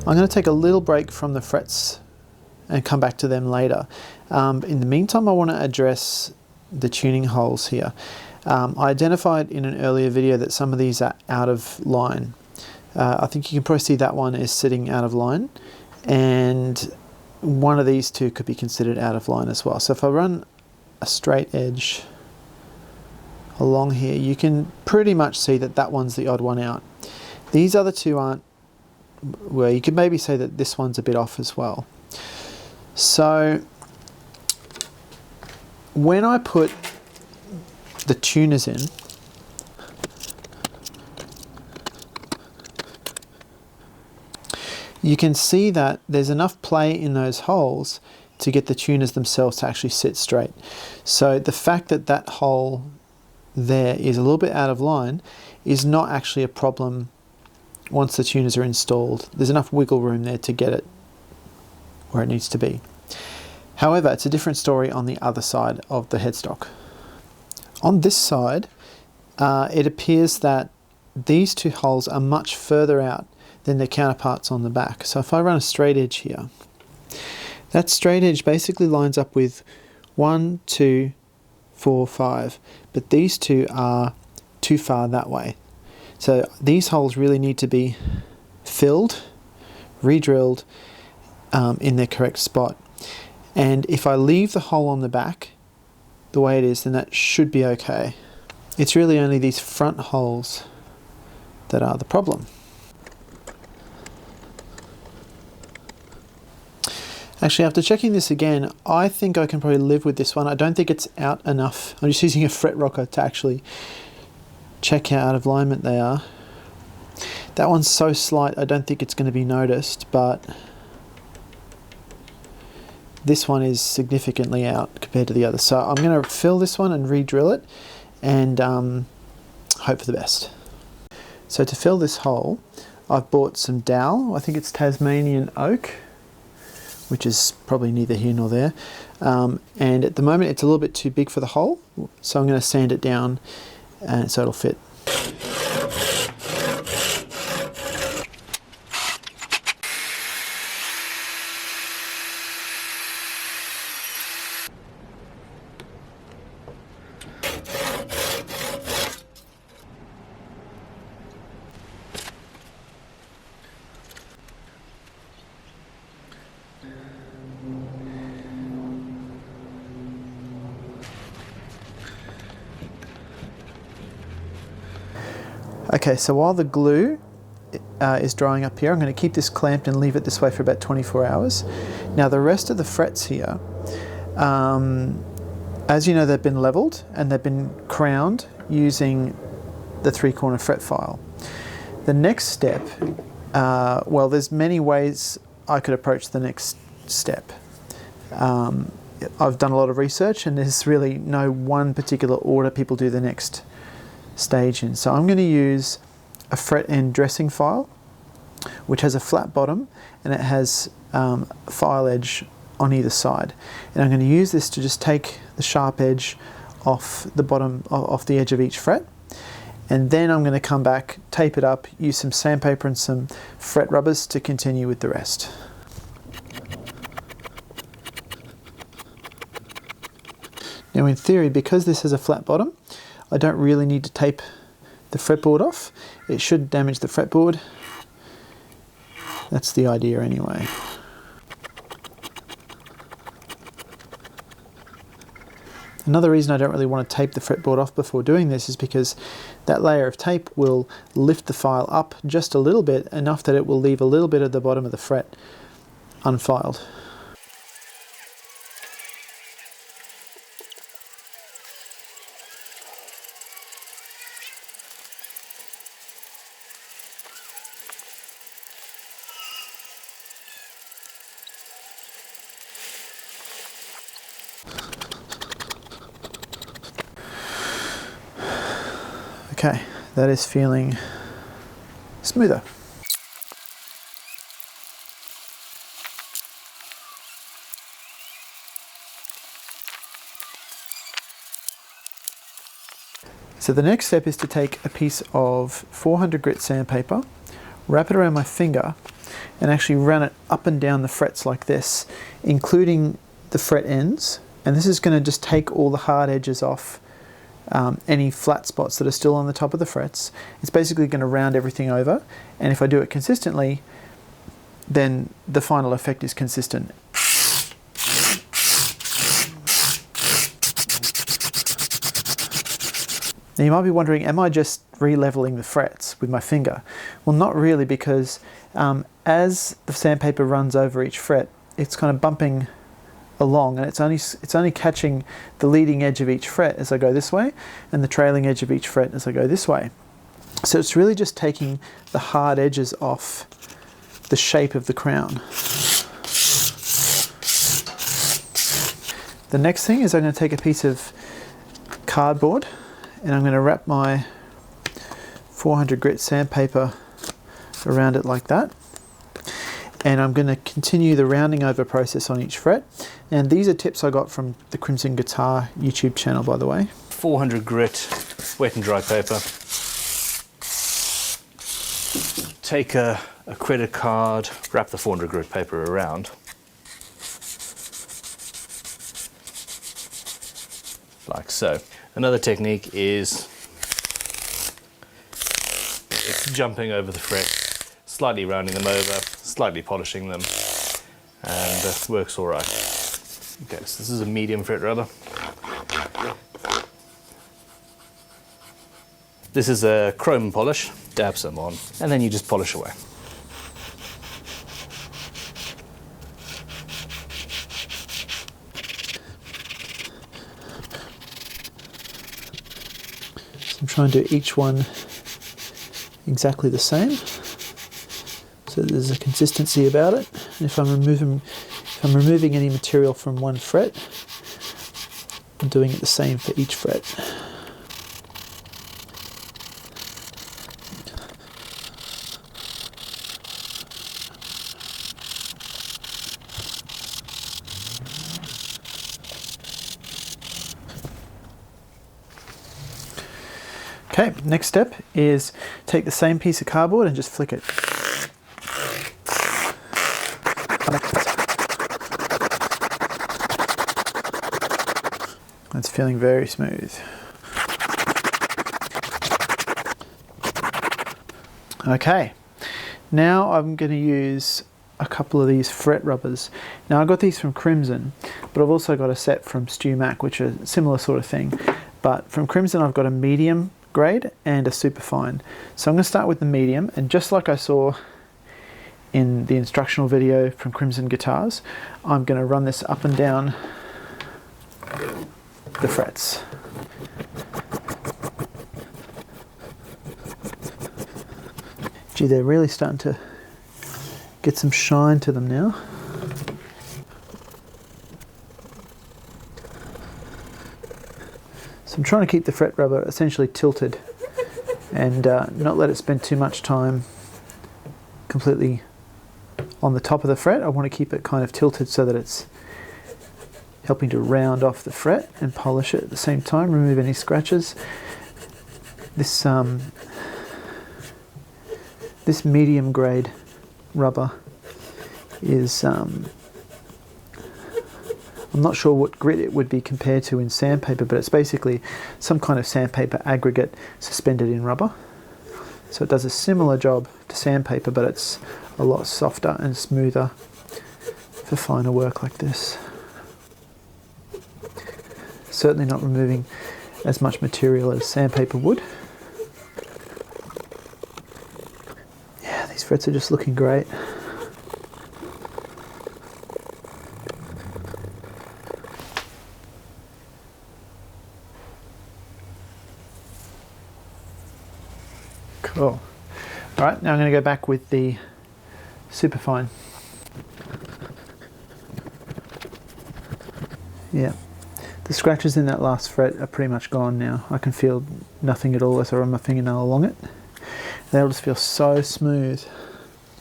I'm going to take a little break from the frets and come back to them later. In the meantime, I want to address the tuning holes here. I identified in an earlier video that some of these are out of line. I think you can probably see that one is sitting out of line, and one of these two could be considered out of line as well. So if I run a straight edge along here, you can pretty much see that that one's the odd one out. These other two aren't, well, you could maybe say that this one's a bit off as well. So when I put the tuners in, you can see that there's enough play in those holes to get the tuners themselves to actually sit straight. So the fact that that hole there is a little bit out of line is not actually a problem once the tuners are installed. There's enough wiggle room there to get it where it needs to be. However, it's a different story on the other side of the headstock. On this side, it appears that these two holes are much further out than their counterparts on the back. So if I run a straight edge here, that straight edge basically lines up with 1, 2, 4, 5, but these two are too far that way. So these holes really need to be filled, re-drilled in their correct spot. And if I leave the hole on the back the way it is, then that should be okay. It's really only these front holes that are the problem. Actually, after checking this again, I think I can probably live with this one. I don't think it's out enough. I'm just using a fret rocker to actually check how out of alignment they are. That one's so slight, I don't think it's going to be noticed, but this one is significantly out compared to the other. So I'm going to fill this one and re-drill it and hope for the best. So to fill this hole, I've bought some dowel. I think it's Tasmanian oak, which is probably neither here nor there. And at the moment it's a little bit too big for the hole, so I'm going to sand it down and so it'll fit. Okay, so while the glue is drying up here, I'm going to keep this clamped and leave it this way for about 24 hours. Now the rest of the frets here, as you know, they've been leveled and they've been crowned using the 3-corner fret file. The next step, well, there's many ways I could approach the next step. I've done a lot of research and there's really no one particular order people do the next stage in. So I'm going to use a fret end dressing file, which has a flat bottom and it has file edge on either side. And I'm going to use this to just take the sharp edge off the bottom, off the edge of each fret. And then I'm going to come back, tape it up, use some sandpaper and some fret rubbers to continue with the rest. Now in theory, because this has a flat bottom, I don't really need to tape the fretboard off. It should damage the fretboard. That's the idea anyway. Another reason I don't really want to tape the fretboard off before doing this is because that layer of tape will lift the file up just a little bit, enough that it will leave a little bit at the bottom of the fret unfiled. Okay, that is feeling smoother. So the next step is to take a piece of 400 grit sandpaper, wrap it around my finger, and actually run it up and down the frets like this, including the fret ends. And this is going to just take all the hard edges off any flat spots that are still on the top of the frets. It's basically going to round everything over, and if I do it consistently, then the final effect is consistent. Now you might be wondering, am I just re-leveling the frets with my finger? Well, not really, because as the sandpaper runs over each fret, it's kind of bumping along, and it's only catching the leading edge of each fret as I go this way, and the trailing edge of each fret as I go this way. So it's really just taking the hard edges off the shape of the crown. The next thing is I'm going to take a piece of cardboard, and I'm going to wrap my 400 grit sandpaper around it like that. And I'm going to continue the rounding over process on each fret. And these are tips I got from the Crimson Guitar YouTube channel, by the way. 400 grit wet and dry paper. Take a credit card, wrap the 400 grit paper around. Like so. Another technique is jumping over the fret, slightly rounding them over, slightly polishing them, and that works all right. Okay, so this is a medium fret rubber. This is a chrome polish, dab some on, and then you just polish away. I'm trying to do each one exactly the same, so there's a consistency about it. And if I'm removing any material from one fret, I'm doing it the same for each fret. Okay, next step is take the same piece of cardboard and just flick it. It's feeling very smooth. Okay, now I'm going to use a couple of these fret rubbers. Now I got these from Crimson, but I've also got a set from Stu Mac, which are a similar sort of thing. But from Crimson I've got a medium grade and a superfine. So I'm going to start with the medium, and just like I saw in the instructional video from Crimson Guitars, I'm going to run this up and down the frets. Gee, they're really starting to get some shine to them now. So I'm trying to keep the fret rubber essentially tilted and not let it spend too much time completely on the top of the fret. I want to keep it kind of tilted so that it's helping to round off the fret and polish it at the same time, remove any scratches. This this medium grade rubber is I'm not sure what grit it would be compared to in sandpaper, but it's basically some kind of sandpaper aggregate suspended in rubber. So it does a similar job to sandpaper, but it's a lot softer and smoother for finer work like this. Certainly not removing as much material as sandpaper would. Yeah, these frets are just looking great. Cool. Alright, now I'm going to go back with the superfine. Yeah, the scratches in that last fret are pretty much gone now. I can feel nothing at all as I run my fingernail along it. That'll just feel so smooth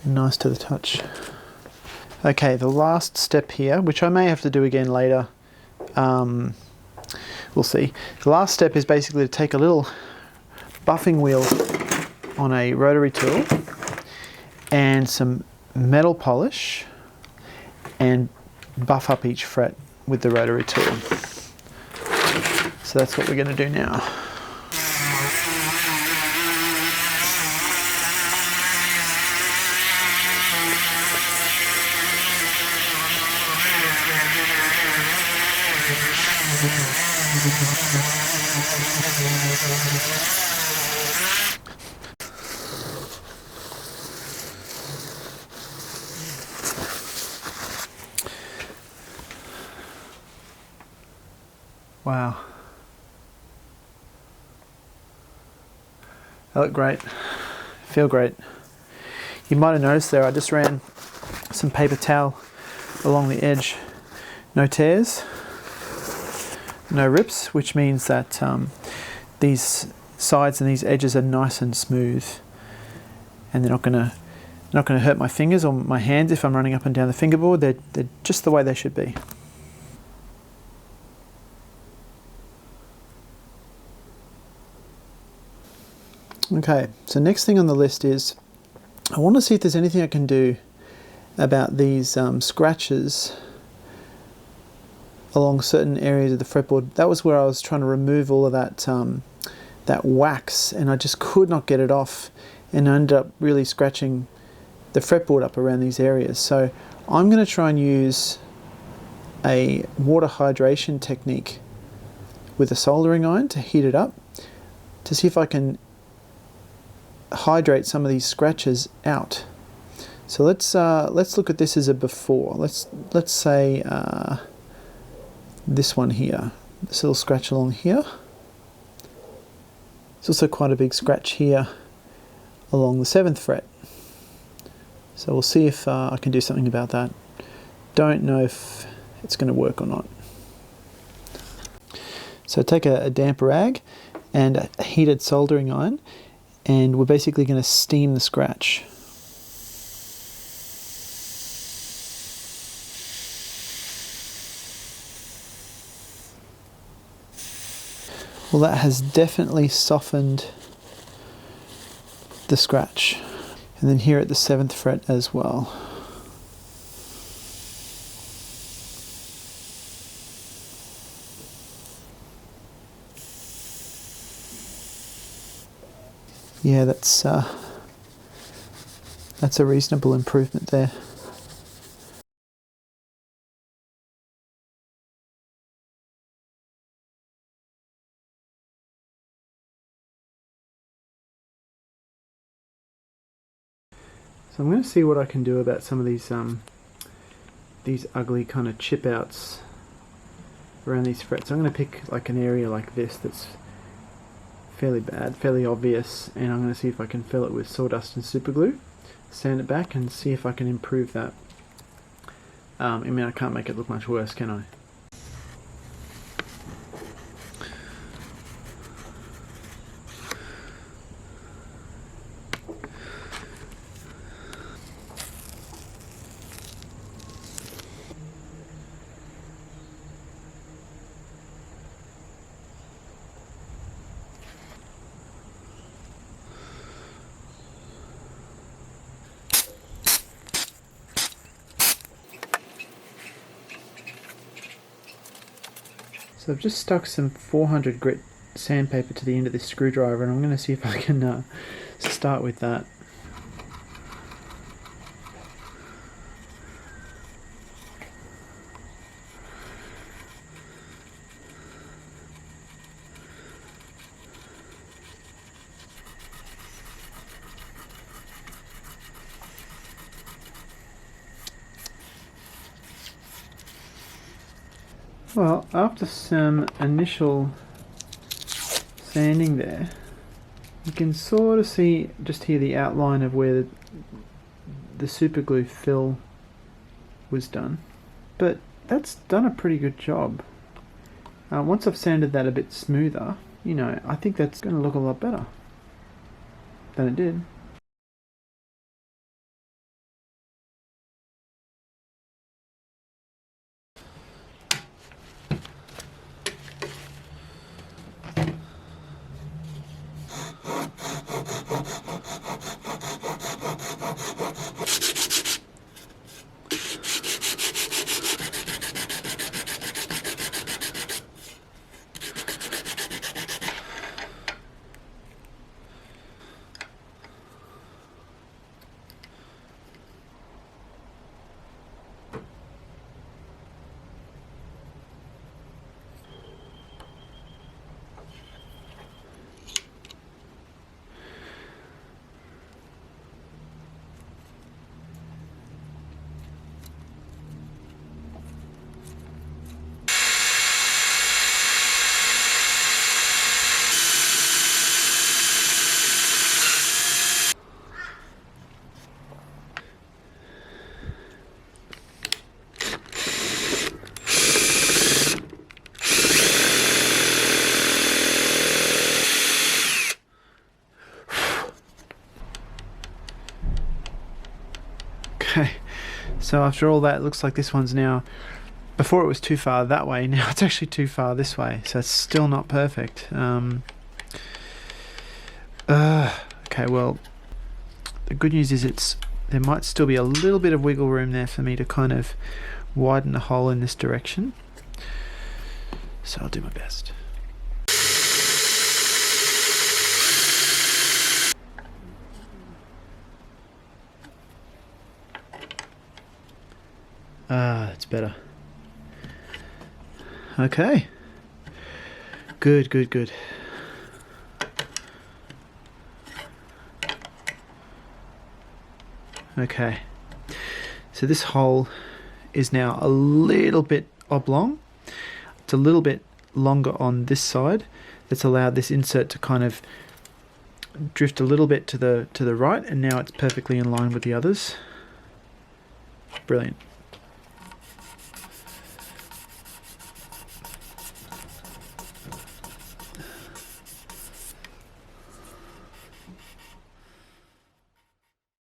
and nice to the touch. Okay, the last step here, which I may have to do again later, we'll see. The last step is basically to take a little buffing wheel on a rotary tool and some metal polish and buff up each fret with the rotary tool. So that's what we're going to do now. Wow. They look great. Feel great. You might have noticed there I just ran some paper towel along the edge. No tears, no rips, which means that these sides and these edges are nice and smooth, and they're not going to hurt my fingers or my hands if I'm running up and down the fingerboard. They're just the way they should be. Okay, so next thing on the list is I want to see if there's anything I can do about these scratches along certain areas of the fretboard. That was where I was trying to remove all of that wax, and I just could not get it off, and I ended up really scratching the fretboard up around these areas. So I'm going to try and use a water hydration technique with a soldering iron to heat it up to see if I can hydrate some of these scratches out. So let's look at this as a before. Let's say this one here, this little scratch along here. There's also quite a big scratch here along the 7th fret. So we'll see if I can do something about that. Don't know if it's going to work or not. So take a damp rag and a heated soldering iron, and we're basically going to steam the scratch. Well, that has definitely softened the scratch. And then here at the 7th fret as well. Yeah, that's a reasonable improvement there. So I'm going to see what I can do about some of these ugly kind of chip outs around these frets. So I'm going to pick like an area like this that's fairly bad, fairly obvious, and I'm going to see if I can fill it with sawdust and super glue, sand it back, and see if I can improve that. I mean, I can't make it look much worse, can I? So I've just stuck some 400 grit sandpaper to the end of this screwdriver, and I'm going to see if I can start with that. Well, after some initial sanding there, you can sort of see just here the outline of where the super glue fill was done. But that's done a pretty good job. Once I've sanded that a bit smoother, you know, I think that's going to look a lot better than it did. Okay, so after all that, it looks like this one's now, before it was too far that way, now it's actually too far this way, so it's still not perfect. Okay, well, the good news is there might still be a little bit of wiggle room there for me to kind of widen the hole in this direction. So I'll do my best. That's better. Okay. Good, good, good. Okay. So this hole is now a little bit oblong. It's a little bit longer on this side. That's allowed this insert to kind of drift a little bit to the right, and now it's perfectly in line with the others. Brilliant.